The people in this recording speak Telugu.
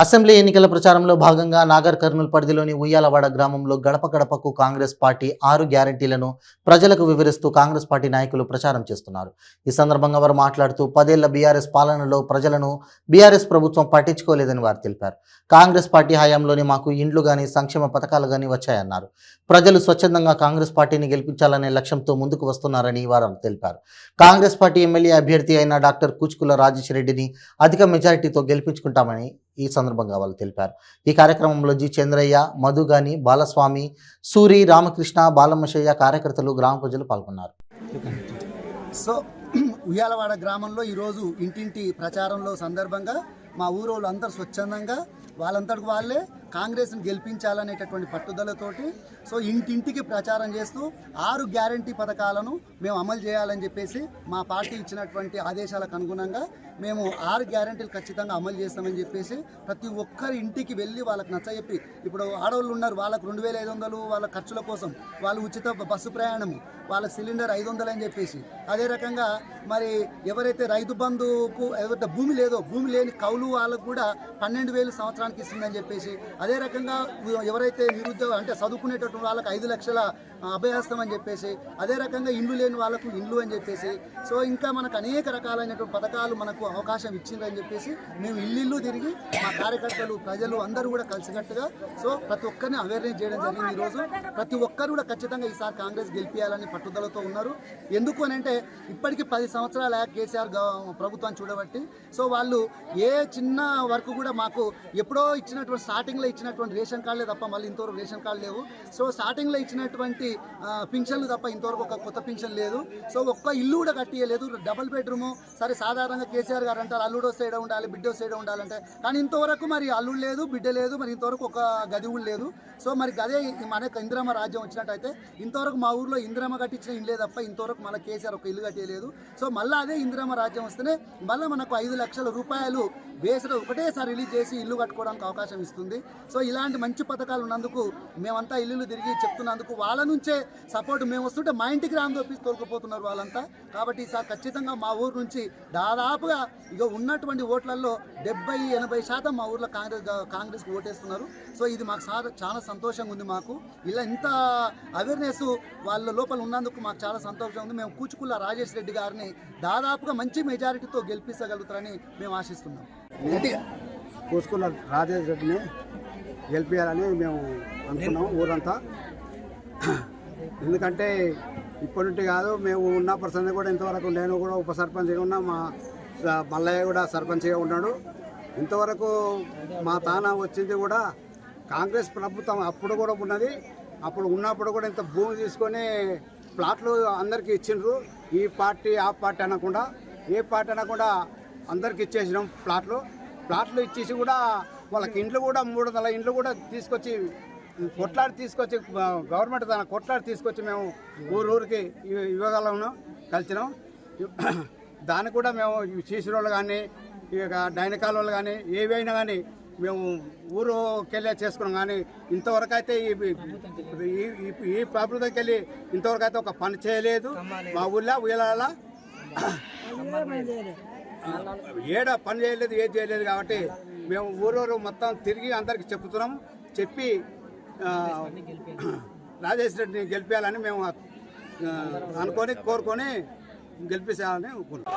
అసెంబ్లీ ఎన్నికల ప్రచారంలో భాగంగా నాగర్ కర్నూల్ పరిధిలోని ఉయ్యాలవాడ గ్రామంలో గడప గడపకు కాంగ్రెస్ పార్టీ 6 గ్యారెంటీలను ప్రజలకు వివరిస్తూ కాంగ్రెస్ పార్టీ నాయకులు ప్రచారం చేస్తున్నారు. ఈ సందర్భంగా వారు మాట్లాడుతూ 10 ఏళ్ల బీఆర్ఎస్ పాలనలో ప్రజలను బీఆర్ఎస్ ప్రభుత్వం పట్టించుకోలేదని వారు తెలిపారు. కాంగ్రెస్ పార్టీ హయాంలోనే మాకు ఇండ్లు గాని సంక్షేమ పథకాలు గాని వచ్చాయన్నారు. ప్రజలు స్వచ్ఛందంగా కాంగ్రెస్ పార్టీని గెలిపించాలనే లక్ష్యంతో ముందుకు వస్తున్నారని వారు తెలిపారు. కాంగ్రెస్ పార్టీ ఎమ్మెల్యే అభ్యర్థి అయిన డాక్టర్ కూచుకుల రాజేష్ రెడ్డిని అధిక మెజారిటీతో గెలిపించుకుంటామని ఈ సందర్భంగా వాళ్ళు తెలిపారు. ఈ కార్యక్రమంలో జి చంద్రయ్య, మధుగాని, బాలస్వామి, సూరి, రామకృష్ణ, బాలమశయ్య, కార్యకర్తలు, గ్రామ ప్రజలు పాల్గొన్నారు. సో ఉయ్యాలవాడ గ్రామంలో ఈరోజు ఇంటింటి ప్రచారంలో సందర్భంగా మా ఊరోళ్ళు అందరూ స్వచ్ఛందంగా వాళ్ళంతటికి వాళ్ళే కాంగ్రెస్ని గెలిపించాలనేటటువంటి పట్టుదలతోటి సో ఇంటింటికి ప్రచారం చేస్తూ 6 గ్యారంటీ పథకాలను మేము అమలు చేయాలని చెప్పేసి మా పార్టీ ఇచ్చినటువంటి ఆదేశాలకు అనుగుణంగా మేము 6 గ్యారంటీలు ఖచ్చితంగా అమలు చేస్తామని చెప్పేసి ప్రతి ఒక్కరి ఇంటికి వెళ్ళి వాళ్ళకి నచ్చజెప్పి, ఇప్పుడు ఆడవాళ్ళు ఉన్నారు, వాళ్ళకు 2500 వాళ్ళ ఖర్చుల కోసం, వాళ్ళు ఉచిత బస్సు ప్రయాణము, వాళ్ళ సిలిండర్ 500 అని చెప్పేసి, అదే రకంగా మరి ఎవరైతే రైతు బంధువుకు ఎవరైతే భూమి లేదో భూమి లేని కౌలు వాళ్ళకు కూడా 12,000 సంవత్సరానికి ఇస్తుందని చెప్పేసి, అదే రకంగా ఎవరైతే నిరుద్యోగ అంటే చదువుకునేటటువంటి వాళ్ళకి 5 లక్షల అభయహస్తం అని చెప్పేసి, అదే రకంగా ఇండ్లు లేని వాళ్ళకు ఇండ్లు అని చెప్పేసి, సో ఇంకా మనకు అనేక రకాలైనటువంటి పథకాలు మనకు అవకాశం ఇచ్చిందని చెప్పేసి మేము ఇల్లు తిరిగి మా కార్యకర్తలు ప్రజలు అందరూ కూడా కలిసికట్టుగా సో ప్రతి ఒక్కరిని అవేర్నెస్ చేయడం జరిగింది. ఈరోజు ప్రతి ఒక్కరు కూడా ఖచ్చితంగా ఈసారి కాంగ్రెస్ గెలిపించాలని పట్టుదలతో ఉన్నారు. ఎందుకు అని అంటే ఇప్పటికీ 10 సంవత్సరాల కేసీఆర్ ప్రభుత్వాన్ని చూడబట్టి సో వాళ్ళు ఏ చిన్న వర్క్ కూడా మాకు ఎప్పుడో ఇచ్చినటువంటి స్టార్టింగ్లో ఇచ్చినటువంటి రేషన్ కార్డులే తప్ప మళ్ళీ ఇంతవరకు రేషన్ కార్డు లేవు. సో స్టార్టింగ్లో ఇచ్చినటువంటి పింఛన్లు తప్ప ఇంతవరకు ఒక కొత్త పింఛన్ లేదు. సో ఒక్క ఇల్లు కూడా కట్టియలేదు. డబుల్ బెడ్రూము సరే సాధారణంగా కేసీఆర్ గారు అంటారు అల్లుడో సైడ్ ఉండాలి బిడ్డో సైడ్ ఉండాలంటే, కానీ ఇంతవరకు మరి అల్లుడు లేదు బిడ్డ లేదు, మరి ఇంతవరకు ఒక గది కూడా లేదు. సో మరి గదే మనకు ఇందిరమ్మ రాజ్యం వచ్చినట్టయితే ఇంతవరకు మా ఊర్లో ఇందిరమ్మ కట్టించిన ఇల్లే తప్ప ఇంతవరకు మళ్ళీ కేసీఆర్ ఒక ఇల్లు కట్టేయలేదు. సో మళ్ళీ అదే ఇందిరమ్మ రాజ్యం వస్తేనే మళ్ళీ మనకు 5 లక్షల రూపాయలు బేస్లో ఒకటేసారి రిలీజ్ చేసి ఇల్లు కట్టుకోవడానికి అవకాశం ఇస్తుంది. సో ఇలాంటి మంచి పథకాలు ఉన్నందుకు మేమంతా ఇల్లు తిరిగి చెప్తున్నందుకు వాళ్ళ నుంచే సపోర్ట్ మేము వస్తుంటే మా ఇంటికి రామదోపిసి తోలుకుపోతున్నారు వాళ్ళంతా. కాబట్టి ఈసారి ఖచ్చితంగా మా ఊరు నుంచి దాదాపుగా ఇక ఉన్నటువంటి ఓట్లలో 70-80% మా ఊర్లో కాంగ్రెస్కి ఓటేస్తున్నారు. సో ఇది మాకు చాలా సంతోషంగా ఉంది. మాకు ఇలా ఇంత అవేర్నెస్ వాళ్ళ లోపల ఉన్నందుకు మాకు చాలా సంతోషంగా ఉంది. మేము కూచుకుల రాజేష్ రెడ్డి గారిని దాదాపుగా మంచి మెజారిటీతో గెలిపించగలుగుతారని మేము ఆశిస్తున్నాం. కూచుకుల రాజేష్ రెడ్డిని గెలిపించాలని మేము అనుకున్నాం ఊరంతా. ఎందుకంటే ఇప్పటి నుండి కాదు, మేము ఉన్న పర్సన్ కూడా ఇంతవరకు నేను కూడా ఉప సర్పంచ్గా ఉన్నా, మా మల్లయ్య కూడా సర్పంచ్గా ఉన్నాడు. ఇంతవరకు మా తాన వచ్చింది కూడా కాంగ్రెస్ ప్రభుత్వం అప్పుడు కూడా ఉన్నది. అప్పుడు ఉన్నప్పుడు కూడా ఇంత భూమి తీసుకొని ప్లాట్లు అందరికీ ఇచ్చిండ్రు. ఈ పార్టీ ఆ పార్టీ అనకుండా ఏ పార్టీ అనకుండా అందరికి ఇచ్చేసినాం ప్లాట్లు ఇచ్చేసి కూడా వాళ్ళకి ఇండ్లు కూడా 300 ఇండ్లు కూడా తీసుకొచ్చి తీసుకొచ్చి గవర్నమెంట్ తన కొట్లాడి తీసుకొచ్చి మేము ఊరికి ఇవ్వగలను కలిసినాం. దాన్ని కూడా మేము సీసీ రోడ్లు కానీ ఇక డైనకాల వాళ్ళు కానీ ఏవైనా కానీ మేము ఊరుకెళ్ళే చేసుకున్నాం. కానీ ఇంతవరకు అయితే ఈ ప్రభుత్వంకి వెళ్ళి ఇంతవరకు అయితే ఒక పని చేయలేదు. మా ఊళ్ళో ఉయ్యాల ఏడ పని చేయలేదు, ఏది చేయలేదు. కాబట్టి మేము ఊరూరు మొత్తం తిరిగి అందరికి చెప్తున్నాం. చెప్పి రాజేష్ రెడ్డిని గెలిపించాలని మేము కోరుకొని గెలిపించాలని అనుకున్నాం.